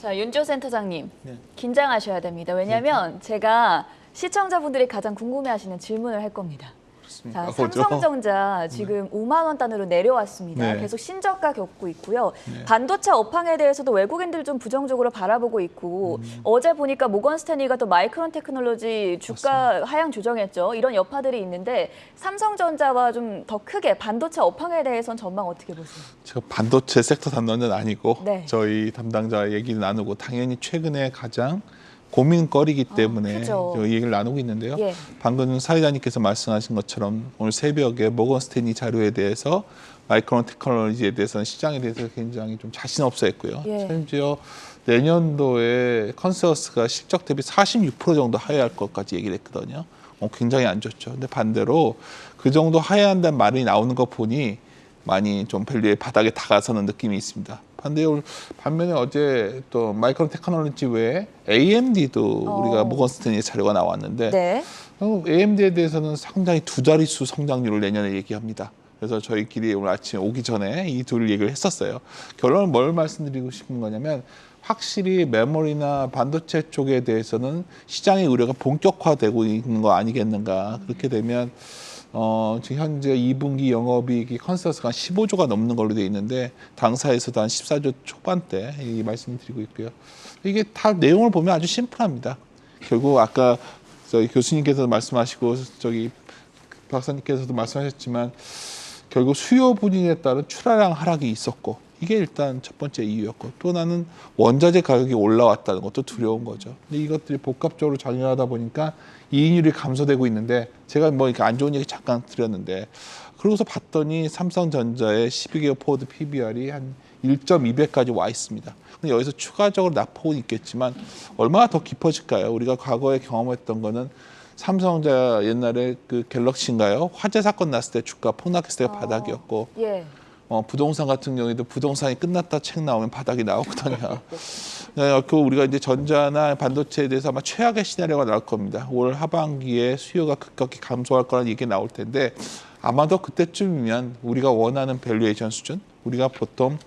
자, 윤지호 센터장님, 네. 긴장하셔야 됩니다. 왜냐하면 제가 시청자분들이 가장 궁금해하시는 질문을 할 겁니다. 자, 삼성전자 지금 5만 원 단으로 내려왔습니다. 네. 계속 신저가 겪고 있고요. 네. 반도체 업황에 대해서도 외국인들 좀 부정적으로 바라보고 있고 어제 보니까 모건 스탠리가 또 마이크론 테크놀로지 주가 맞습니다. 하향 조정했죠. 이런 여파들이 있는데 삼성전자와 좀 더 크게 반도체 업황에 대해서는 전망 어떻게 보세요? 제가 반도체 섹터 담당자는 아니고 네. 저희 담당자 얘기를 나누고 당연히 최근에 가장 고민거리이기 때문에 그죠. 이 얘기를 나누고 있는데요. 예. 방금 사회자님께서 말씀하신 것처럼 오늘 새벽에 모건 스탠리 자료에 대해서 마이크론 테크놀로지에 대해서는 시장에 대해서 굉장히 좀 자신 없어 했고요. 예. 심지어 내년도에 컨센서스가 실적 대비 46% 정도 하회할 것까지 얘기를 했거든요. 굉장히 안 좋죠. 근데 반대로 그 정도 하회한다는 말이 나오는 거 보니 많이 좀 밸류의 바닥에 다가서는 느낌이 있습니다. 반면에 어제 또 마이크론 테크놀로지 외에 AMD도 우리가 모건 스탠리 자료가 나왔는데 네. AMD에 대해서는 상당히 두 자릿수 성장률을 내년에 얘기합니다. 그래서 저희끼리 오늘 아침에 오기 전에 이 둘 얘기를 했었어요. 결론은 뭘 말씀드리고 싶은 거냐면 확실히 메모리나 반도체 쪽에 대해서는 시장의 우려가 본격화되고 있는 거 아니겠는가. 그렇게 되면 지금 현재 2분기 영업이익이 컨센서스가 한 15조가 넘는 걸로 돼 있는데 당사에서도 한 14조 초반대 이 말씀을 드리고 있고요. 이게 다 내용을 보면 아주 심플합니다. 결국 아까 저희 교수님께서도 말씀하시고 저기 박사님께서도 말씀하셨지만 결국 수요 부진에 따른 출하량 하락이 있었고 이게 일단 첫 번째 이유였고 또 나는 원자재 가격이 올라왔다는 것도 두려운 거죠. 근데 이것들이 복합적으로 작용하다 보니까 이익률이 감소되고 있는데 제가 뭐 이렇게 안 좋은 얘기 잠깐 드렸는데 그러고서 봤더니 삼성전자의 12개월 포워드 PBR이 한 1.2배까지 와 있습니다. 근데 여기서 추가적으로 낙폭은 있겠지만 얼마나 더 깊어질까요? 우리가 과거에 경험했던 거는 삼성전자 옛날에 그 갤럭시인가요? 화재 사건 났을 때 주가 폭락했을 때 바닥이었고 예. 부동산 같은 경우에도 부동산이 끝났다 책 나오면 바닥이 나오거든요. 그 우리가 이제 전자나 반도체에 대해서 아마 최악의 시나리오가 나올 겁니다. 올 하반기에 수요가 급격히 감소할 거라는 얘기 나올 텐데 아마도 그때쯤이면 우리가 원하는 밸류에이션 수준, 우리가 보통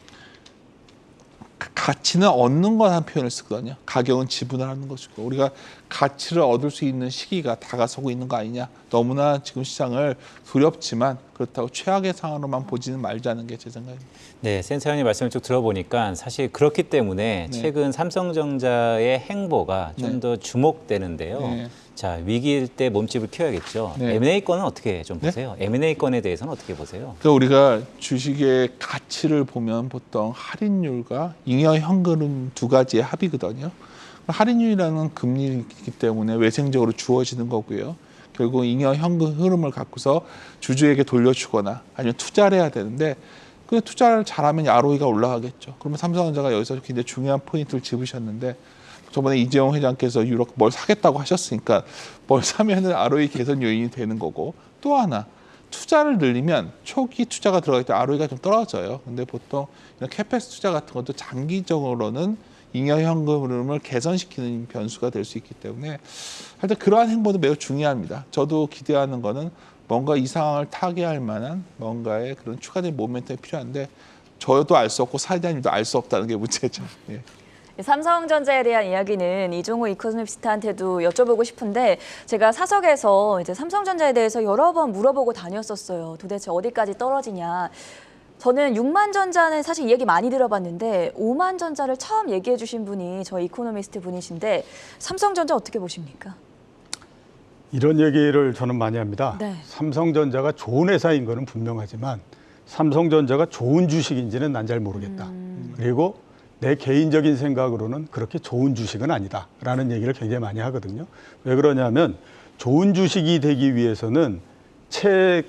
가치는 얻는 건 한 표현을 쓰거든요. 가격은 지분을 하는 것이고 우리가 가치를 얻을 수 있는 시기가 다가서고 있는 거 아니냐. 너무나 지금 시장을 두렵지만 그렇다고 최악의 상황으로만 보지는 말자는 게 제 생각입니다. 네, 센터장님 말씀을 쭉 들어보니까 사실 그렇기 때문에 네. 최근 삼성전자의 행보가 좀 더 주목되는데요. 네. 자, 위기일 때 몸집을 키워야겠죠. 네. M&A권은 어떻게 좀 보세요? M&A권에 대해서는 어떻게 보세요? 그러니까 우리가 주식의 가치를 보면 보통 할인율과 잉여 현금 두 가지의 합이거든요. 할인율이라는 금리이기 때문에 외생적으로 주어지는 거고요. 결국 잉여 현금 흐름을 갖고서 주주에게 돌려주거나 아니면 투자를 해야 되는데 그 투자를 잘하면 ROE가 올라가겠죠. 그러면 삼성전자가 여기서 굉장히 중요한 포인트를 짚으셨는데 저번에 이재용 회장께서 유럽 뭘 사겠다고 하셨으니까 뭘 사면은 ROE 개선 요인이 되는 거고 또 하나 투자를 늘리면 초기 투자가 들어갈 때 ROE가 좀 떨어져요. 근데 보통 이런 캐펙스 투자 같은 것도 장기적으로는 잉여 현금 흐름을 개선시키는 변수가 될 수 있기 때문에 하여튼 그러한 행보도 매우 중요합니다. 저도 기대하는 거는 뭔가 이 상황을 타개할 만한 뭔가의 그런 추가적인 모멘텀이 필요한데 저도 알 수 없고 사회자님도 알 수 없다는 게 문제죠. 예. 삼성전자에 대한 이야기는 이종호 이코노미스트한테도 여쭤보고 싶은데 제가 사석에서 이제 삼성전자에 대해서 여러 번 물어보고 다녔었어요. 도대체 어디까지 떨어지냐. 저는 6만 전자는 사실 이야기 많이 들어봤는데 5만 전자를 처음 얘기해 주신 분이 저 이코노미스트 분이신데 삼성전자 어떻게 보십니까? 이런 얘기를 저는 많이 합니다. 네. 삼성전자가 좋은 회사인 거는 분명하지만 삼성전자가 좋은 주식인지는 난 잘 모르겠다. 그리고 내 개인적인 생각으로는 그렇게 좋은 주식은 아니다라는 얘기를 굉장히 많이 하거든요. 왜 그러냐면 좋은 주식이 되기 위해서는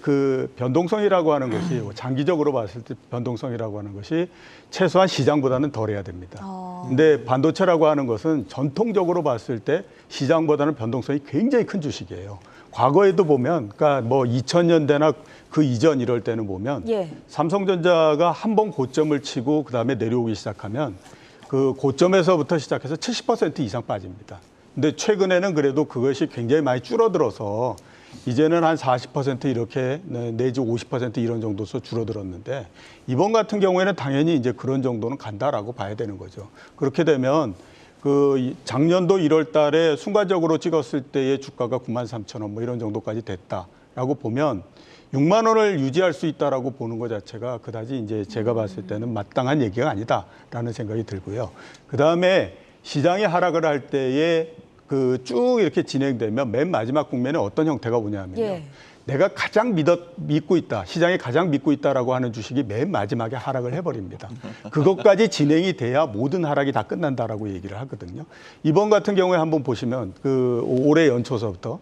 그 변동성이라고 하는 것이 장기적으로 봤을 때 변동성이라고 하는 것이 최소한 시장보다는 덜해야 됩니다. 근데 반도체라고 하는 것은 전통적으로 봤을 때 시장보다는 변동성이 굉장히 큰 주식이에요. 과거에도 보면, 그러니까 뭐 2000년대나 그 이전 이럴 때는 보면 예. 삼성전자가 한 번 고점을 치고 그 다음에 내려오기 시작하면 그 고점에서부터 시작해서 70% 이상 빠집니다. 근데 최근에는 그래도 그것이 굉장히 많이 줄어들어서 이제는 한 40% 이렇게 내지 50% 이런 정도서 줄어들었는데 이번 같은 경우에는 당연히 이제 그런 정도는 간다라고 봐야 되는 거죠. 그렇게 되면 그 작년도 1월 달에 순간적으로 찍었을 때의 주가가 93,000원 뭐 이런 정도까지 됐다라고 보면 6만 원을 유지할 수 있다라고 보는 것 자체가 그다지 이제 제가 봤을 때는 마땅한 얘기가 아니다라는 생각이 들고요. 그다음에 시장이 하락을 할 때에 그 쭉 이렇게 진행되면 맨 마지막 국면에 어떤 형태가 오냐면요. 예. 내가 가장 믿고 있다, 시장이 가장 믿고 있다라고 하는 주식이 맨 마지막에 하락을 해버립니다. 그것까지 진행이 돼야 모든 하락이 다 끝난다라고 얘기를 하거든요. 이번 같은 경우에 한번 보시면 그 올해 연초서부터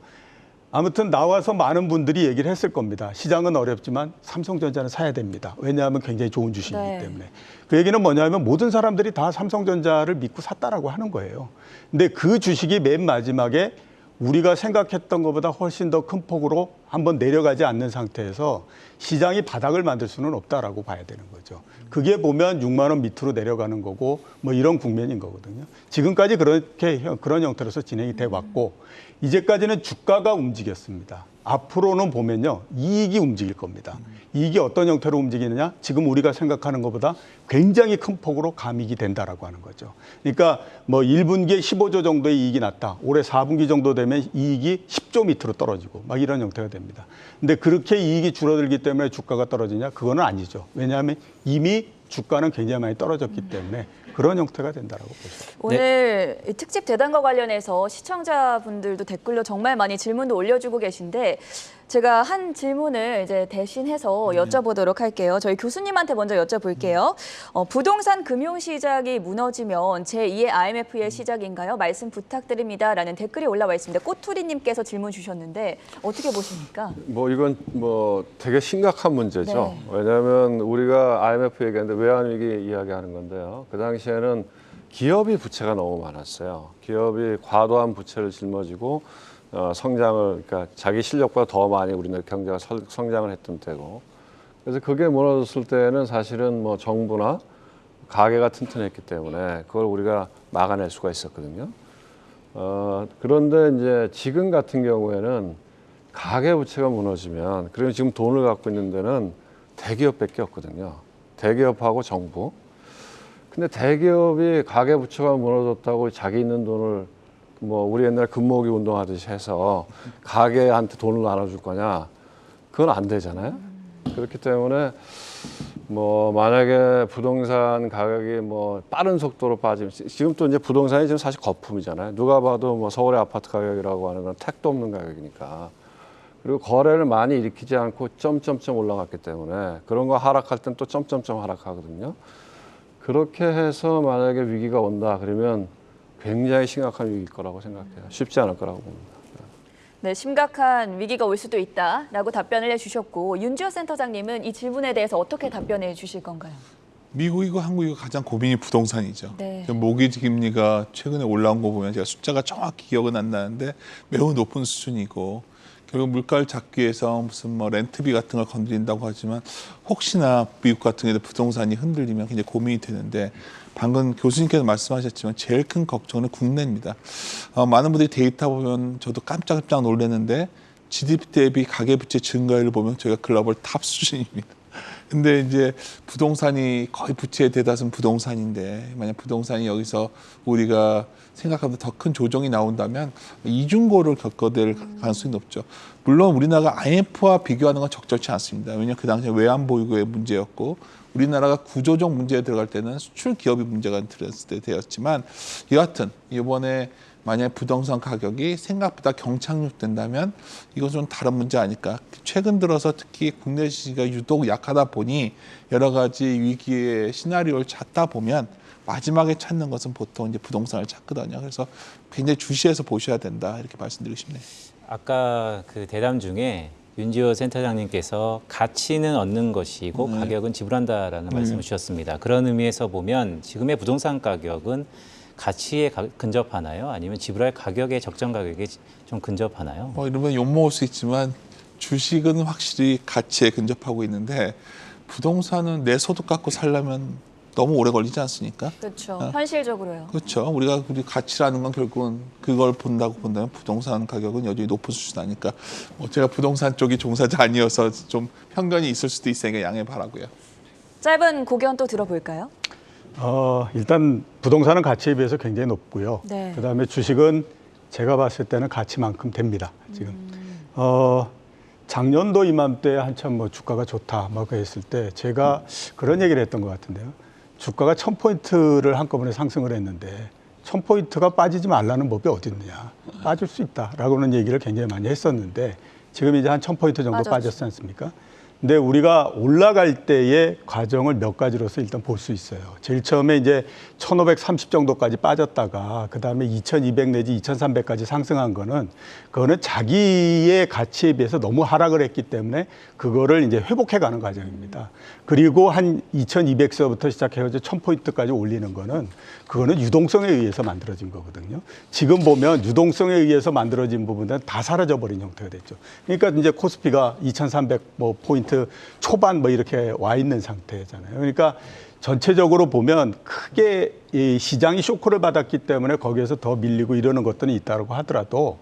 아무튼 나와서 많은 분들이 얘기를 했을 겁니다. 시장은 어렵지만 삼성전자는 사야 됩니다. 왜냐하면 굉장히 좋은 주식이기 네. 때문에. 그 얘기는 뭐냐면 모든 사람들이 다 삼성전자를 믿고 샀다라고 하는 거예요. 근데 그 주식이 맨 마지막에 우리가 생각했던 것보다 훨씬 더 큰 폭으로 한번 내려가지 않는 상태에서 시장이 바닥을 만들 수는 없다라고 봐야 되는 거죠. 그게 보면 6만 원 밑으로 내려가는 거고 뭐 이런 국면인 거거든요. 지금까지 그런 형태로서 진행이 돼 왔고 이제까지는 주가가 움직였습니다. 앞으로는 보면요. 이익이 움직일 겁니다. 이익이 어떤 형태로 움직이느냐? 지금 우리가 생각하는 것보다 굉장히 큰 폭으로 감익이 된다라고 하는 거죠. 그러니까 뭐 1분기에 15조 정도의 이익이 났다. 올해 4분기 정도 되면 이익이 10조 밑으로 떨어지고 막 이런 형태가 됩니다. 근데 그렇게 이익이 줄어들기 때문에 주가가 떨어지냐? 그거는 아니죠. 왜냐하면 이미 주가는 굉장히 많이 떨어졌기 때문에 그런 형태가 된다라고 보시죠. 오늘 이 특집 대단과 관련해서 시청자분들도 댓글로 정말 많이 질문도 올려주고 계신데 제가 한 질문을 이제 대신해서 여쭤보도록 할게요. 저희 교수님한테 먼저 여쭤볼게요. 부동산 금융시장이 무너지면 제2의 IMF의 시작인가요? 말씀 부탁드립니다라는 댓글이 올라와 있습니다. 꼬투리님께서 질문 주셨는데 어떻게 보십니까? 뭐 이건 뭐 되게 심각한 문제죠. 네. 왜냐하면 우리가 IMF 얘기하는데 외환위기 이야기하는 건데요. 그 당시에는 기업이 부채가 너무 많았어요. 기업이 과도한 부채를 짊어지고 성장을 그러니까 자기 실력보다 더 많이 우리나라 경제가 성장을 했던 때고 그래서 그게 무너졌을 때는 사실은 뭐 정부나 가계가 튼튼했기 때문에 그걸 우리가 막아낼 수가 있었거든요. 그런데 이제 지금 같은 경우에는 가계 부채가 무너지면 그러면 지금 돈을 갖고 있는 데는 대기업밖에 없거든요. 대기업하고 정부. 근데 대기업이 가계 부채가 무너졌다고 자기 있는 돈을 뭐 우리 옛날 금모으기 운동하듯이 해서 가게한테 돈을 나눠줄 거냐? 그건 안 되잖아요. 그렇기 때문에 뭐 만약에 부동산 가격이 뭐 빠른 속도로 빠지면 지금 또 이제 부동산이 지금 사실 거품이잖아요. 누가 봐도 뭐 서울의 아파트 가격이라고 하는 건 택도 없는 가격이니까. 그리고 거래를 많이 일으키지 않고 점점점 올라갔기 때문에 그런 거 하락할 땐 또 점점점 하락하거든요. 그렇게 해서 만약에 위기가 온다 그러면 굉장히 심각한 위기일 거라고 생각해요. 쉽지 않을 거라고 봅니다. 네, 심각한 위기가 올 수도 있다라고 답변을 해주셨고 윤지호 센터장님은 이 질문에 대해서 어떻게 답변해 주실 건가요? 미국이고 한국이고 가장 고민이 부동산이죠. 네. 모기지 금리가 최근에 올라온 거 보면 제가 숫자가 정확히 기억은 안 나는데 매우 높은 수준이고 결국 물가를 잡기 위해서 무슨 뭐 렌트비 같은 걸 건드린다고 하지만 혹시나 미국 같은 경우에 부동산이 흔들리면 굉장히 고민이 되는데 방금 교수님께서 말씀하셨지만 제일 큰 걱정은 국내입니다. 많은 분들이 데이터 보면 저도 깜짝깜짝 놀랐는데 GDP 대비 가계부채 증가율을 보면 저희가 글로벌 탑 수준입니다. 근데 이제 부동산이 거의 부채의 대다수는 부동산인데 만약 부동산이 여기서 우리가 생각하는 더 큰 조정이 나온다면 이중고를 겪어낼 가능성이 높죠. 물론 우리나라가 IMF와 비교하는 건 적절치 않습니다. 왜냐하면 그 당시에 외환 보유고의 문제였고 우리나라가 구조적 문제에 들어갈 때는 수출 기업이 문제가 들었을 때 되었지만 여하튼 이번에 만약 부동산 가격이 생각보다 경착륙된다면 이것은 다른 문제 아닐까. 최근 들어서 특히 국내 시기가 유독 약하다 보니 여러 가지 위기의 시나리오를 찾다 보면 마지막에 찾는 것은 보통 이제 부동산을 찾거든요. 그래서 굉장히 주시해서 보셔야 된다 이렇게 말씀드리고 싶네요. 아까 그 대담 중에 윤지호 센터장님께서 가치는 얻는 것이고 가격은 지불한다라는 말씀을 주셨습니다. 그런 의미에서 보면 지금의 부동산 가격은 가치에 근접하나요? 아니면 지불할 가격의 적정 가격에 좀 근접하나요? 이러면 욕먹을 수 있지만 주식은 확실히 가치에 근접하고 있는데 부동산은 내 소득 갖고 살려면 너무 오래 걸리지 않습니까? 그렇죠. 현실적으로요. 그렇죠. 우리 가치라는 건 결국은 그걸 본다면 부동산 가격은 여전히 높은 수준 아닐까. 제가 부동산 쪽이 종사자 아니어서 좀 편견이 있을 수도 있으니까 양해 바라고요. 짧은 고견 또 들어볼까요? 일단 부동산은 가치에 비해서 굉장히 높고요. 네. 그다음에 주식은 제가 봤을 때는 가치만큼 됩니다. 지금 작년도 이맘때 한참 뭐 주가가 좋다 막 했을 때 제가 그런 얘기를 했던 것 같은데요. 주가가 1000포인트를 한꺼번에 상승을 했는데 1000포인트가 빠지지 말라는 법이 어디 있느냐. 빠질 수 있다라고는 얘기를 굉장히 많이 했었는데 지금 이제 한 1000포인트 정도 빠졌죠. 빠졌지 않습니까? 근데 우리가 올라갈 때의 과정을 몇 가지로서 일단 볼 수 있어요. 제일 처음에 이제 1530 정도까지 빠졌다가 그다음에 2200 내지 2300까지 상승한 거는 그거는 자기의 가치에 비해서 너무 하락을 했기 때문에 그거를 이제 회복해 가는 과정입니다. 그리고 한 2200서부터 시작해서 1000포인트까지 올리는 거는 그거는 유동성에 의해서 만들어진 거거든요. 지금 보면 유동성에 의해서 만들어진 부분은 다 사라져 버린 형태가 됐죠. 그러니까 이제 코스피가 2300 뭐 포인트 초반 뭐 이렇게 와 있는 상태잖아요. 그러니까 전체적으로 보면 크게 이 시장이 쇼크를 받았기 때문에 거기에서 더 밀리고 이러는 것들이 있다고 하더라도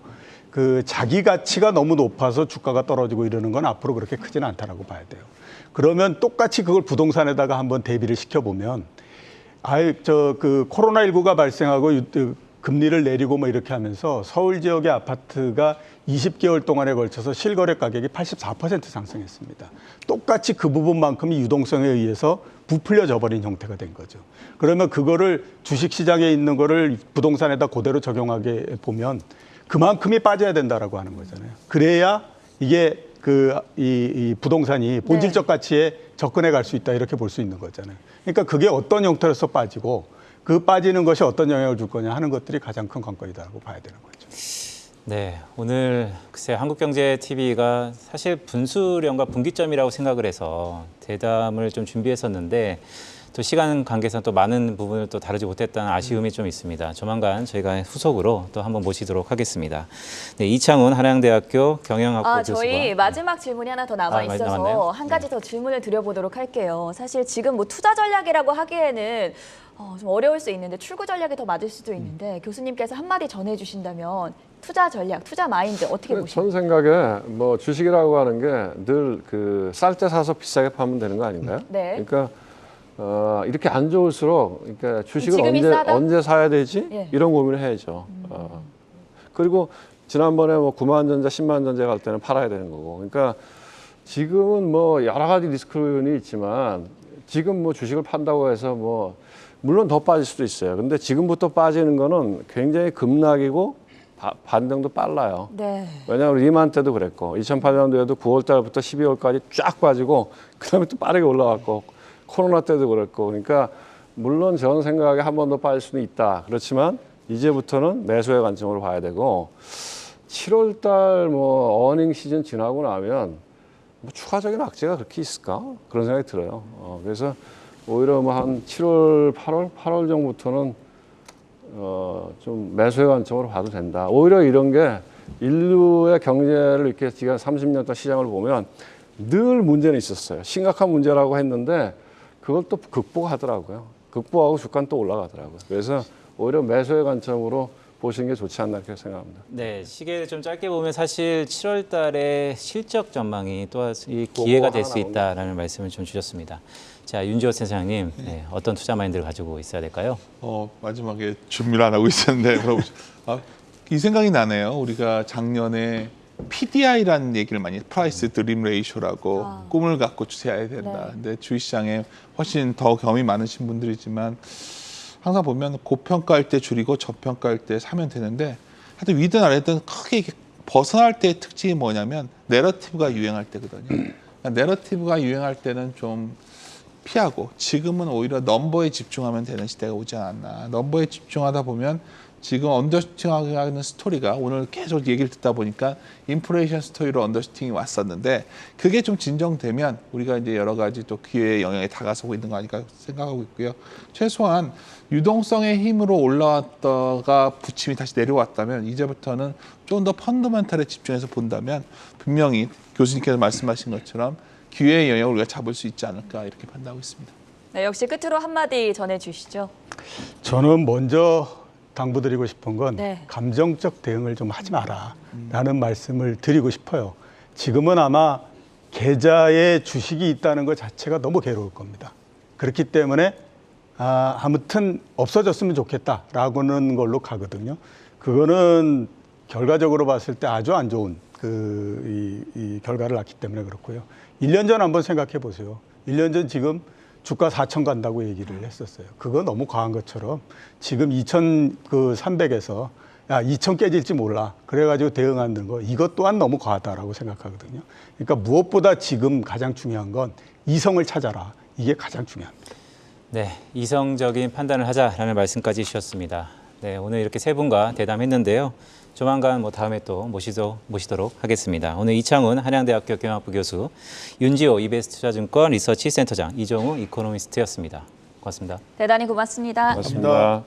그 자기 가치가 너무 높아서 주가가 떨어지고 이러는 건 앞으로 그렇게 크지는 않다라고 봐야 돼요. 그러면 똑같이 그걸 부동산에다가 한번 대비를 시켜보면 그 코로나19가 발생하고 금리를 내리고 뭐 이렇게 하면서 서울 지역의 아파트가 20개월 동안에 걸쳐서 실거래 가격이 84% 상승했습니다. 똑같이 그 부분만큼이 유동성에 의해서 부풀려져 버린 형태가 된 거죠. 그러면 그거를 주식시장에 있는 거를 부동산에다 그대로 적용하게 보면 그만큼이 빠져야 된다라고 하는 거잖아요. 그래야 이게 이 부동산이 본질적 가치에 접근해 갈 수 있다 이렇게 볼 수 있는 거잖아요. 그러니까 그게 어떤 형태로서 빠지고 그 빠지는 것이 어떤 영향을 줄 거냐 하는 것들이 가장 큰 관건이다라고 봐야 되는 거죠. 네, 오늘 글쎄 한국경제TV가 사실 분수령과 분기점이라고 생각을 해서 대담을 좀 준비했었는데 또 시간 관계상 또 많은 부분을 또 다루지 못했다는 아쉬움이 좀 있습니다. 조만간 저희가 후속으로 또 한번 모시도록 하겠습니다. 네, 이창훈 한양대학교 경영학부 교수와 저희 마지막 질문이 하나 더 남아 있어서 남았나요? 한 가지 더 질문을 드려보도록 할게요. 사실 지금 뭐 투자 전략이라고 하기에는 좀 어려울 수 있는데 출구 전략이 더 맞을 수도 있는데 교수님께서 한마디 전해주신다면 투자 전략, 투자 마인드 어떻게 보십니까? 전 생각에 뭐 주식이라고 하는 게 늘 그 쌀 때 사서 비싸게 파면 되는 거 아닌가요? 네. 그러니까 이렇게 안 좋을수록 그러니까 주식을 지금이 싸다? 언제 사야 되지? 예. 이런 고민을 해야죠. 그리고 지난번에 뭐 9만전자, 10만전자 갈 때는 팔아야 되는 거고. 그러니까 지금은 뭐 여러 가지 리스크는 있지만 지금 뭐 주식을 판다고 해서 뭐 물론 더 빠질 수도 있어요. 근데 지금부터 빠지는 거는 굉장히 급락이고 반등도 빨라요. 네. 왜냐하면 리만 때도 그랬고 2008년도에도 9월 달부터 12월까지 쫙 빠지고 그다음에 또 빠르게 올라갔고 코로나 때도 그랬고 그러니까 물론 전 생각에 한 번 더 빠질 수는 있다. 그렇지만 이제부터는 매수의 관점으로 봐야 되고 7월 달 뭐 어닝 시즌 지나고 나면 뭐 추가적인 악재가 그렇게 있을까? 그런 생각이 들어요. 그래서 오히려 뭐 한 7월, 8월 정도부터는 좀 매수의 관점으로 봐도 된다. 오히려 이런 게 인류의 경제를 이렇게 지금 30년 동안 시장을 보면 늘 문제는 있었어요. 심각한 문제라고 했는데 그걸 또 극복하더라고요. 극복하고 주가는 또 올라가더라고요. 그래서 오히려 매수의 관점으로 보시는 게 좋지 않나 그렇게 생각합니다. 네, 시계를 좀 짧게 보면 사실 7월 달에 실적 전망이 또 이 기회가 될 수 있다라는 말씀을 좀 주셨습니다. 자, 윤지호 센터장님, 네, 어떤 투자 마인드를 가지고 있어야 될까요? 마지막에 준비를 안 하고 있었는데 물어보죠. 이 생각이 나네요. 우리가 작년에 PDI라는 얘기를 많이 프라이스 드림 레이쇼라고 꿈을 갖고 투자해야 된다. 네. 근데 주식시장에 훨씬 더 경험이 많으신 분들이지만 항상 보면 고평가할 때 줄이고 저평가할 때 사면 되는데 하여튼 위든 아래든 크게 이렇게 벗어날 때의 특징이 뭐냐면 내러티브가 유행할 때거든요. 그러니까 내러티브가 유행할 때는 좀 피하고 지금은 오히려 넘버에 집중하면 되는 시대가 오지 않았나. 넘버에 집중하다 보면 지금 언더슈팅하게 하는 스토리가 오늘 계속 얘기를 듣다 보니까 인플레이션 스토리로 언더슈팅이 왔었는데 그게 좀 진정되면 우리가 이제 여러 가지 또 기회의 영역에 다가서고 있는 거 아닐까 생각하고 있고요. 최소한 유동성의 힘으로 올라왔다가 부침이 다시 내려왔다면 이제부터는 좀 더 펀더멘탈에 집중해서 본다면 분명히 교수님께서 말씀하신 것처럼 기회의 영역을 우리가 잡을 수 있지 않을까 이렇게 판단하고 있습니다. 네, 역시 끝으로 한마디 전해주시죠. 저는 먼저 당부드리고 싶은 건 네. 감정적 대응을 좀 하지 마라라는 말씀을 드리고 싶어요. 지금은 아마 계좌에 주식이 있다는 것 자체가 너무 괴로울 겁니다. 그렇기 때문에 아무튼 없어졌으면 좋겠다라고는 걸로 가거든요. 그거는 결과적으로 봤을 때 아주 안 좋은 이 결과를 낳기 때문에 그렇고요. 1년 전 한번 생각해 보세요. 1년 전 지금 주가 4천 간다고 얘기를 했었어요. 그거 너무 과한 것처럼 지금 2,300에서 야, 2천 깨질지 몰라. 그래가지고 대응하는 거 이것 또한 너무 과하다라고 생각하거든요. 그러니까 무엇보다 지금 가장 중요한 건 이성을 찾아라. 이게 가장 중요합니다. 네, 이성적인 판단을 하자라는 말씀까지 주셨습니다. 네, 오늘 이렇게 세 분과 대담했는데요. 조만간 다음에 또 모시도록 하겠습니다. 오늘 이창훈 한양대학교 경영학부 교수, 윤지호 이베스트투자증권 리서치 센터장, 이종우 이코노미스트였습니다. 고맙습니다. 대단히 고맙습니다. 고맙습니다.